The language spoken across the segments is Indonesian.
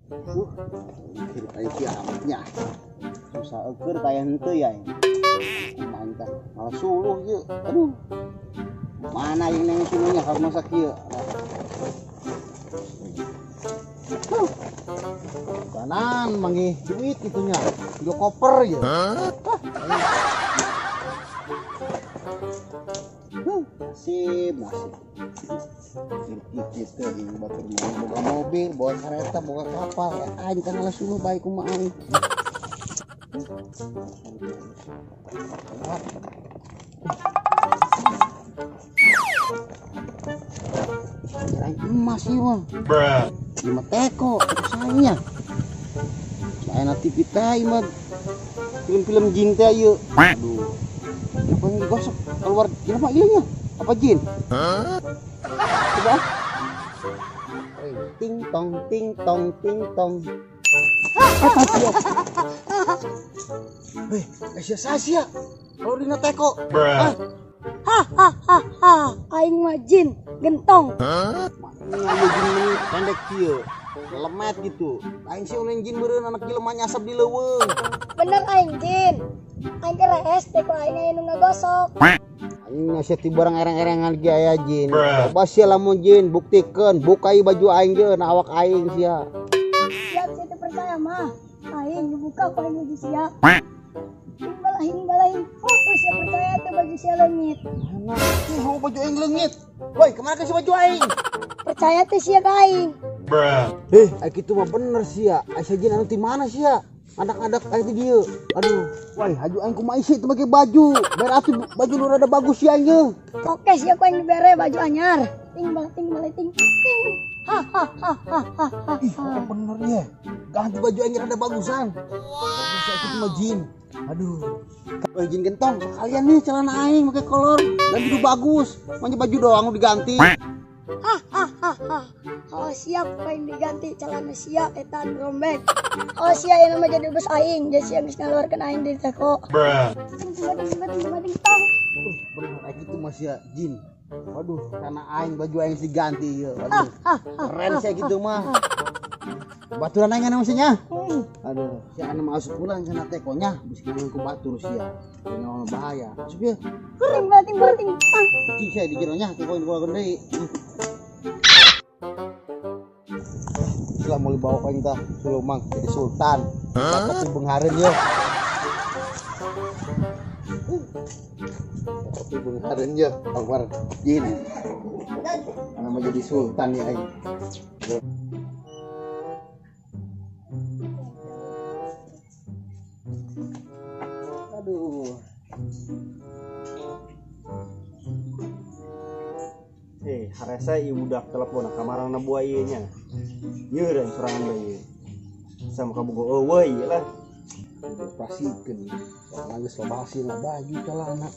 Ceritanya kiamatnya. Susah eker tayang henteu ya. Mantap. Malah suluh ieu. Aduh. Mana yang neng suluhnya harus masak ieu. Kanan manggih duit itunya. Kilo koper ya. Nasib. Kita ini batur boga mobil, bawa kereta, bawa kapal. Aing kan ala suluh baik kumaha aing. Kirain emas sih mah. Lima teko, sayangnya. Saya TV teh mah film-film jin teh ieu. Aduh. Kenapa yang digosok keluar kenapa ilangnya? Apa jin? Coba. Ting tong ting tong ting tong. Hei, Asia Sasia. Kalau dina teko. Aing mah jin gentong. Mana jin pendek kieu. Lemet gitu. Aing sih ulah jin beureun anak jelema nyasap di leuweung. Bener aing jin. Aing keres teko aing anu ngagosok. Aing ngasih ti barang ereng-erengan ge aya jin. Coba sia lamun jin buktikeun, bukai baju aing geun awak aing sia. Siap saya percaya mah. Aing dibuka ku aing di sia. Balahin. Oh, sia percaya teh baju sia leungit. Mana sih mau baju aing leungit? Woi, kemana sih baju aing? Percaya teh sia ka aing. Ai kitu mah bener sia. Asa jin anu ti mana sia? Anak-anak kayak dia. Aduh, woi, haju aing kumaha isi teu make baju. Biar atuh baju lu rada bagus sia aing. Oke, sia ku aing dibere baju anyar. Ting. Ih, bener ya. Ganti baju aing rada bagusan. Wow. Sia kitu mah jin. Aduh. Woi, jin gentong, sekalian nih celana aing make kolor dan bidu bagus. Manya baju doang diganti. Oh siap aing diganti celana sia eta rombek. Oh sia yang nama jadi bos aing, jadi sia geus ngaluarkeun aing dari teko. Ting. Bener kayak gitu mas ya jin. Waduh, karena aing baju aing diganti ya. Waduh. Keren saya gitu mah. Baturan aing anu maksudnya. Aduh, sia anu masuk pulang kana tekonya, bisa ngeuleung ku batur sia. Ini bahaya. Asup ya. Ting. Cing saya di jeronya teko keluarkeun deui. Setelah mau dibawa ke kita Sulumang jadi sultan. Tapi benghareun ya. Tapi benghareun ya, awar jin. Karena mau jadi sultan ya aing. Aduh. Haresa ieu budak telepon kamarana buah ieu nya. Ieu dan serangan deui. Sama kabogo eueuy lah. Pasikeun. Soalna geus loba hasilna baju celana.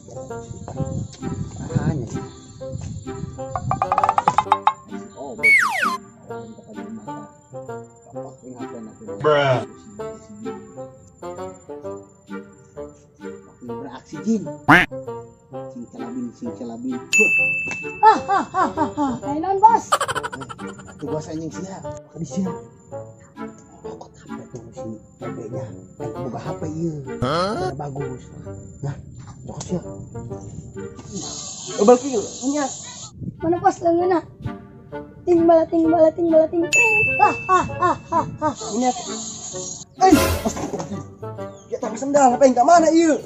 Hanya. Oh, beraksi jin. Sing calabin. Kayak non bos. Tuh bos anjing sia. Di sia. Kok HP tuh si PP-nya. Aing boga HP ieu. Bagus. Nah, cocok sia. Bal kieu nya. Mana bos leungeuna? Ting balating. Ini. Ya tak sendal HP ka mana ieu?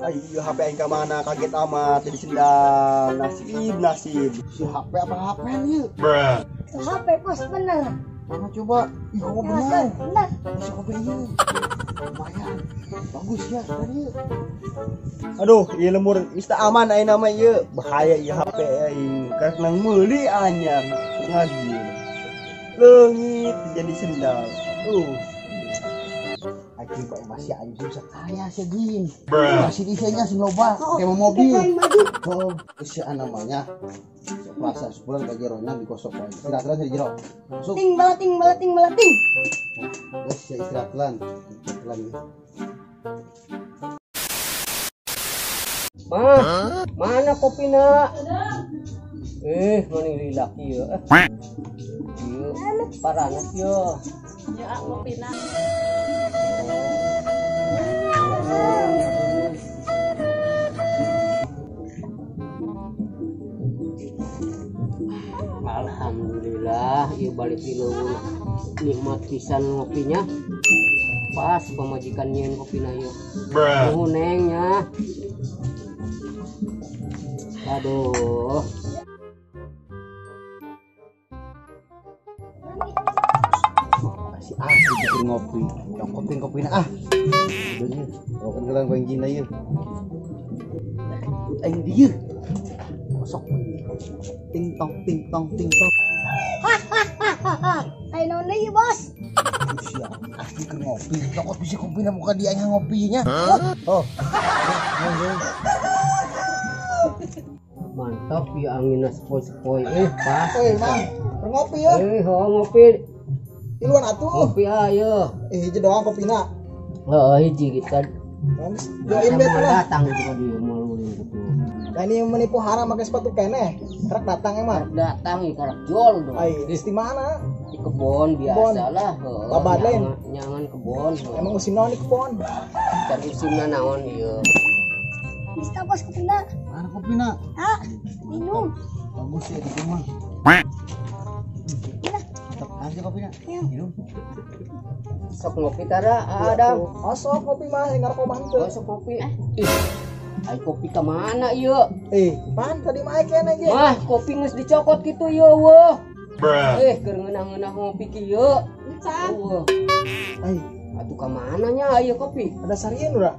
Ayo HP aing ka mana kaget amat jadi sendal. Nasib. Si HP apa HP ieu? HP bos bener. Mana coba? Ih, kok bener. Masuk HP ieu. Lumayan. Bagus ya tadi. Aduh, ieu lemur mista aman ayeuna mah ieu. Bahaya ieu HP aing. Karena meuli anyar. Ngaji. Leungit jadi sendal. Aki bae masih aing susah kaya sih jin. Masih disenya sing loba kayak mobil. Oh, isi namanya. Puasa sebulan ka jerona digosok wae. Istirahat di jero. Masuk. Ting balating. Geus ya istirahat lan. Mana kopina? Maning lilaki ya. paranas yo. Ya ngopi na. Alhamdulillah, ieu balik di leuweung nikmat pisan ngopinya. Pas pemajikan nyeun kopina ieu. Nuhun Neng nya. Aduh. Kasih bikin ngopi. Yang kopi ah. Udah kalau kan gelang goeng jina ieu. Aing dieu. Kosok. Ting tong. Ayo nona ya bos. Siap. Asli ke ngopi. Takut bisa kopi na bukan dia yang ngopinya. Oh. Mantap ya anginnya sepoi-sepoi. Pas. Mang, ngopi ya. Ngopi. Iluan atuh. Ngopi ayo. Hiji doang kopina. Hiji kita. Join bet lah. Datang juga dia maluin gitu. Nah ini menipu haram pakai sepatu keneh. Rek datang emang. Datang ya karak jol dong. Ai, di mana? Di kebon biasalah. Babat lain. Nyangan kebon. Emang musim naon di kebon? Cari musimnya naon ieu. Bisa bos kepina. Mana kopina? Ah, minum. Bagus ya di rumah. Tetap aja kopina. Minum. Sok ngopi tara ada. Sok kopi mah yang ngarkoban tuh. Sok kopi. Ai kopi ke mana ieu? Pan tadi mah kene ge. Mah kopi geus dicokot kitu ieu weuh. Keur ngeunah-ngeunah ngopi kieu. Can. Weuh. Ai, Atuh ka mana nya ieu kopi? ada sarieun ura.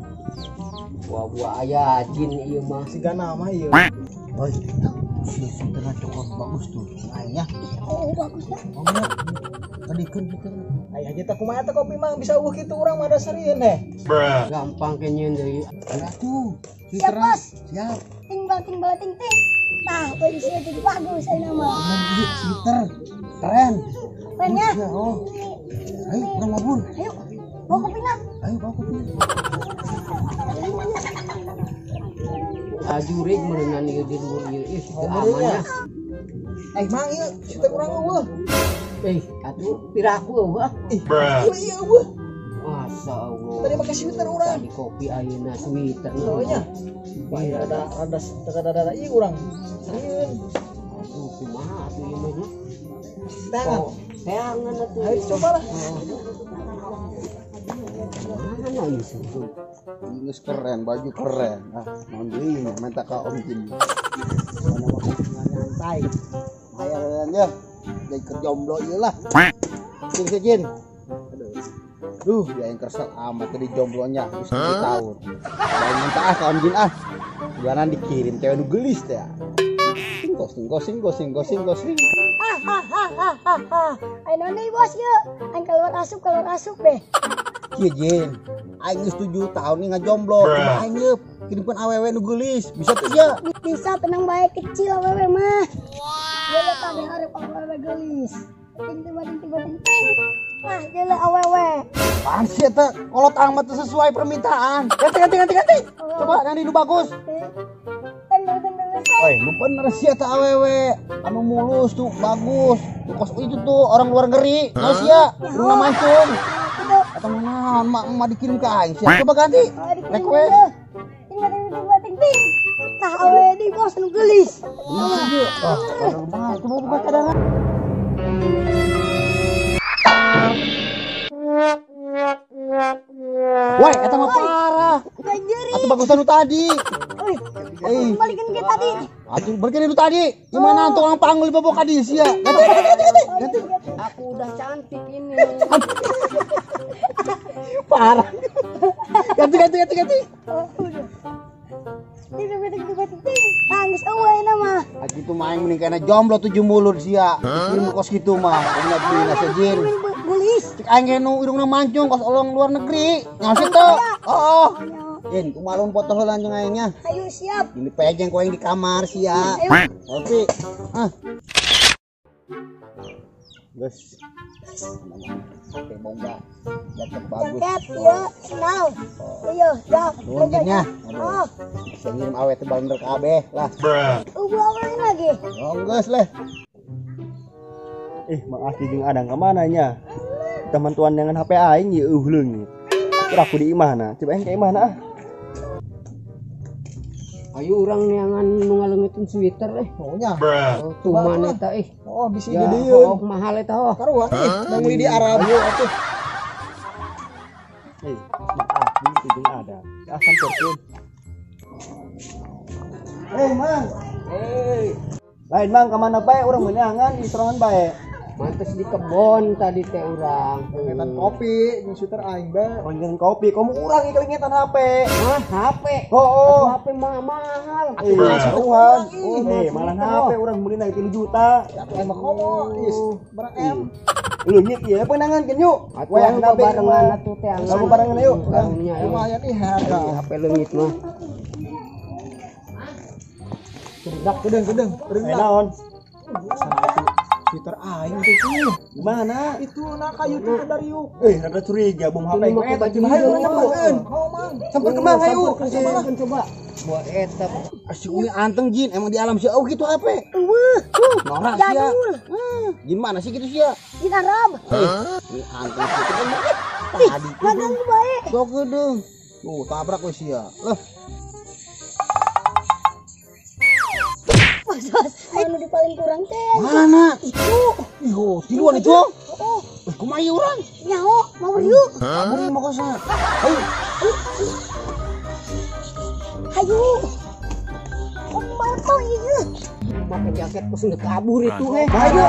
Buah aya jin ieu mah. Siga nama ieu. Oi. Si tengah cokot bagus tuh. Aingnya. Oh bagus ya. Ngomong. Kadikeun kitu. Ai aja teh kumaha teh kopi mah bisa eueuh kitu urang mah ada sarieun heh. Gampang kenyeun deui. Atuh. Siap bos. Siap. Tinggal ting. Nah, polisi itu bagus saya nama. Sweater. Keren. Keren ya. Oh. Ayo, urang mabun. Ayo, bawa kepina. Ayo bawa kopi. Ajurig meunang ieu di luar ieu ih teu Oh, aman ya. Mang ieu kita urang eueuh. Atuh piraku eueuh. Iya eueuh. Masa Allah. Tadi pakai sweater urang. Tadi kopi ayeuna sweater Oh nya. Wah, rada ieu urang. Sarieun. Aduh kumaha atuh ieu mah. Tangan. Teangan atuh. Ayo coba lah. Mana ieu sih? Geus keren, baju keren. Ah, naon deui nya minta ka Om Jin. Mana mah nyantai. Aya ya. Jadi kerjomblo ieu lah. Sing Jin. Duh, dia yang kersel amat tadi jomblonya geus 7 tahun. Bae minta ka Om Jin ah. Buanan dikirim cewek nu geulis teh. Gosing. Ayo nona bos ya. Ayo keluar asup deh. Kieu Jin. Aing geus 7 tahun nih ngajomblo. Cuma aing yeup kirimkeun awewe nu geulis. Bisa teh ya? Bisa tenang baik kecil awewe mah. Dia tadi harap awewe gelis. Ting. Nah, jele awewe. Apaan sih eta? Kolot amat teu sesuai permintaan. Ganti. Coba yang nu bagus. Teng. Oi, lu bener sih eta awewe. Anu mulus tuh bagus. Tuh kos itu tuh orang luar negeri. Nah sia, urang mancung. Eta naon mak dikirim ke aing sia. Coba ganti. Request. Ting. Tah awewe di bos nu gelis. Wah, bener banget. Coba buka cadangan. Woi, eta mah parah. Ganjeri. Atuh bagusan nu tadi. Balikin ke tadi. Atuh balikin nu tadi. Gimana tukang panggul di bawah kadis ya? Ganti. Aku udah cantik ini. Parah. Ganti. Ting. Tangis awewe nama. Aki tuh main mending kena jomblo 7 mulut sia. Kirim kos gitu mah. Punya bina sejin. Gelis. Cik aing nu irungna mancung kos olong luar negeri. Ngasih tuh. Oh. Jin, kumalun foto heula anjing aingnya. Ayo siap. Ini pejeng koeng di kamar sia. Oke. Guys. Oke, bongga. Jatuh bagus. Ket ya, senal. Ayo, dah. Nunjinnya. Oh, Bisa ngirim awet tebal bener kabeh lah. awewe lagi. Oh, geus leh. makasih jeung adang ke mananya. Teman tuan dengan HP aing ye leung. Udah aku di imahna. Coba aing ke imahna ah. Ayo urang neangan nu ngaleungeutin sweater Oh nya. Oh, tuman eta Oh bisa Ya, gedeun. mahal eta oh. Karuan da meuli di Arab atuh. Makasih jeung adang. Asam turun. Mang. Lain mang kemana bae orang menyangan di serangan bae. Mantes di kebon tadi teh urang. Ngetan kopi jeung sweater aing bae. Orang kopi, kamu urang kelingetan HP. Hah, HP? Oh. HP mahal. Saruhan. Malah HP orang beli naik 3 juta. Emang komo is barang M. Lu nyik ieu penangan kan yuk. Atuh anu barengan atuh teh anggan. Kamu barengan yuk. Karunya Lumayan ih harga. HP leungit mah. Cedak gedeng. Naon? Sweater aing tuh. Gimana? Itu nak kayu tuh dari yuk. Ada curiga bom HP. Ini mah Baju kebajikan. hayu Ayo, nyampeun. Oh mang. Sampai kemang hayu. Coba. Buat eta. Si Umi anteng jin emang di alam si au gitu HP. Norak sia. Jadul. Jin mana sih gitu sia? Di Arab. Ini anteng gitu kan. Tadi Kadang bae. sok gedeng. Tuh tabrak we sia. Lah, Anu di paling kurang teh. mana? Itu. Iho, tiluan itu. Oh, Kumaha ieu urang? nyaho, mau yuk. Kabur mau kosa. Hayu. Oh, bapak ieu. Pakai jaket terus kabur itu Ayo, Ayo.